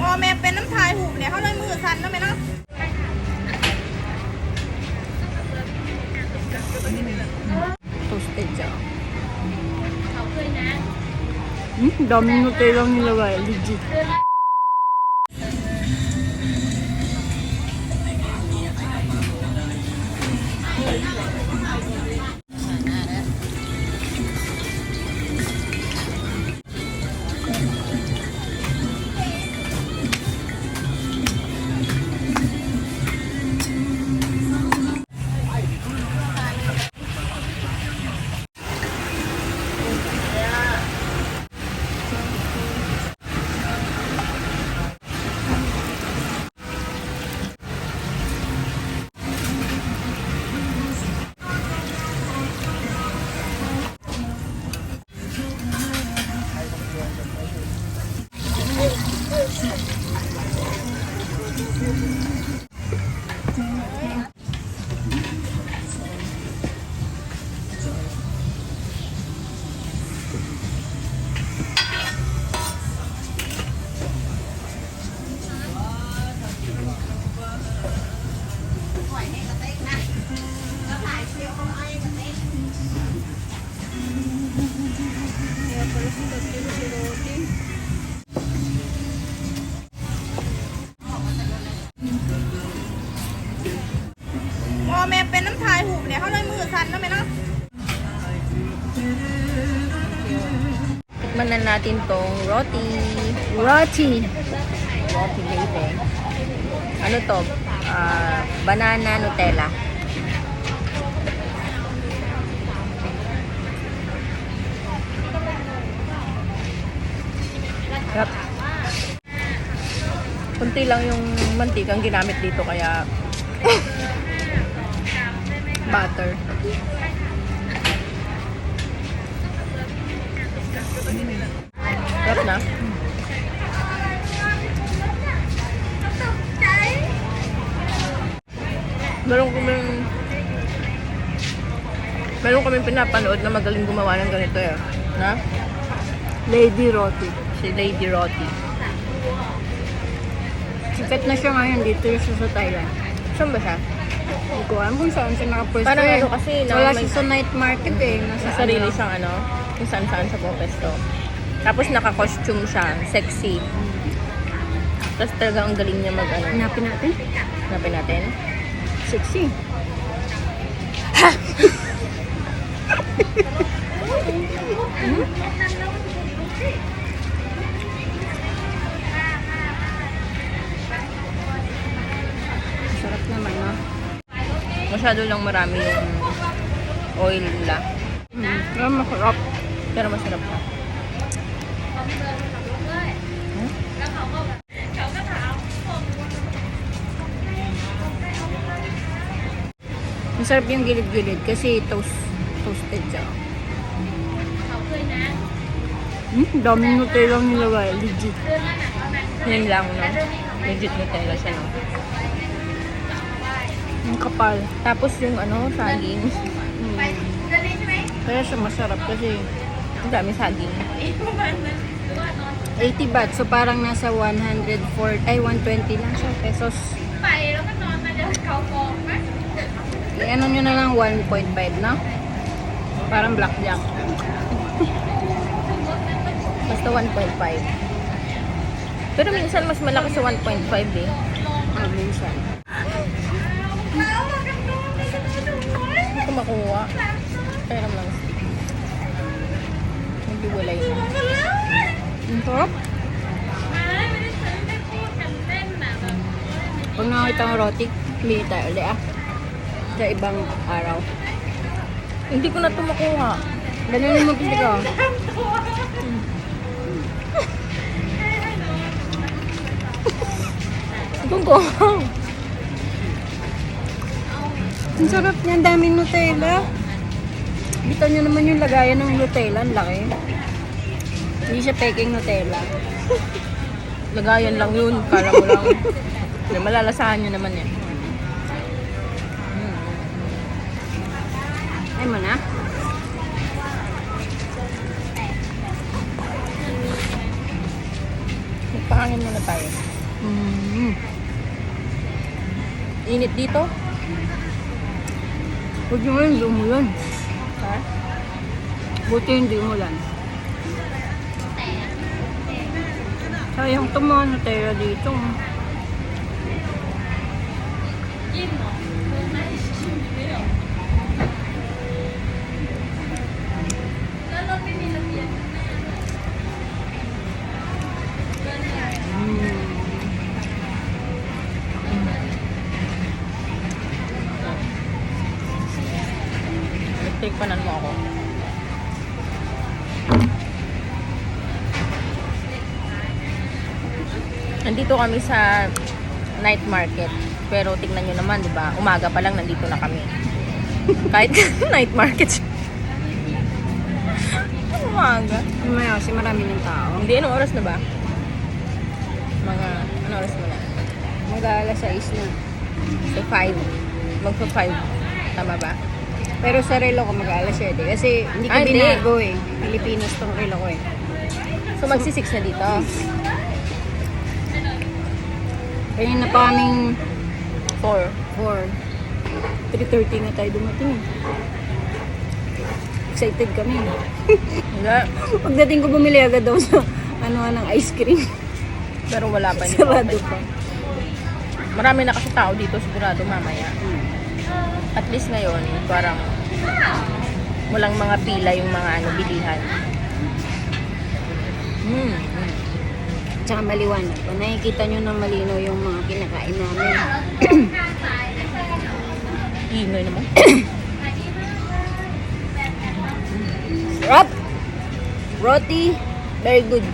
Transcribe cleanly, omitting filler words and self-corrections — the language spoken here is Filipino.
อ๋อแม่เป็นน้ำทายหูเนี่ยเขาเลยมือสั่นแล้วไหมเนาะ Toasted siya. Dami Nutella nilagay. Legit.อ๋อแม่เป็นน้ำทายหูเนี่ยเขาเลยมือสั่นแล้วไหมเนาะ Tikman na natin tong roti. Roti baby. Ano to? Banana Nutella. Sarap. Kunti lang yung mantikang ginamit dito kaya butter. Sarap na. Meron kaming pinapanood na magaling gumawa ng ganito eh. Na? Lady Roti. Si Lady Roti. Sikat na siya ngayon dito siya sa Thailand. Saan ba siya? Hindi ko alam kung saan siya nakapwesto Parang eh. ano kasi, no, Wala may- siya sa night market eh. Nasa Sa sarili siyang ano, kung saan-saan sa pwesto. Tapos naka-costume siya, sexy. Tapos talaga ang galing niya mag-ano. Hanapin natin. Hanapin natin. Sexy. Sarap naman, no? Masyado lang marami yung oil nila. Pero masarap. Pero masarap siya. Masarap yung gilid-gilid kasi toasted siya. Daming Nutella nilagay. Legit. Yun lang, no? Legit Nutella siya, no? Ang kapal. Tapos yung ano, saging. Kaya siya masarap kasi Ang dami saging. 80 baht. So parang nasa 120 lang siya pesos. Ano nyo na lang 1.5 no? Parang blackjack. Basta 1.5. Pero minsan mas malaki sa 1.5 eh. Minsan. Hindi ko makuha. Pero lang stick. Nagbiwalay na. Ang sarap. Pag nakakita ng roti, bili tayo ulit ah. Sa ibang araw. Hindi ko na ito makuha. Ganun mo pili ko. Kung ko. Ang sarap niya, ang daming Nutella. Bitaw nyo naman yung lagayan ng Nutella, ang laki. Hindi siya peking Nutella. Lagayan lang yun. Kala mo lang. Malalasahan nyo naman yan. Ay mo na. tayo. Mm. Init dito. Huwag nyo hindi umulan. Ha? Buti hindi umulan. Sayang ito mga Nutella dito. Electric panan mo ako. Nandito kami sa night market. Pero tingnan nyo naman, di ba? Umaga pa lang nandito na kami. Kahit night market siya. Umaga. Mamaya kasi marami ng tao. Hindi, anong oras na ba? Mga, anong oras na ba? Mag-aalas 6 na. So, 5. Magpa 5. Tama ba? Pero sa relo ko mag-aalas 7 kasi hindi ko Hindi. binago eh. Pilipinas tong relo ko eh. So, magsi 6 na dito. Kanina pa kaming 4. 3:30 nga tayo dumating eh. Excited kami. Wala. Pagdating ko bumili agad daw sa ng ice cream. Pero wala pa. Hindi Sarado pa. pa. Marami na kasi tao dito, sigurado mamaya. At least ngayon, parang walang mga pila yung mga bilihan. Tsaka maliwanag. Kung nakikita nyo ng malinaw yung mga kinakain namin. Ingay naman. Sarap! Roti, very good.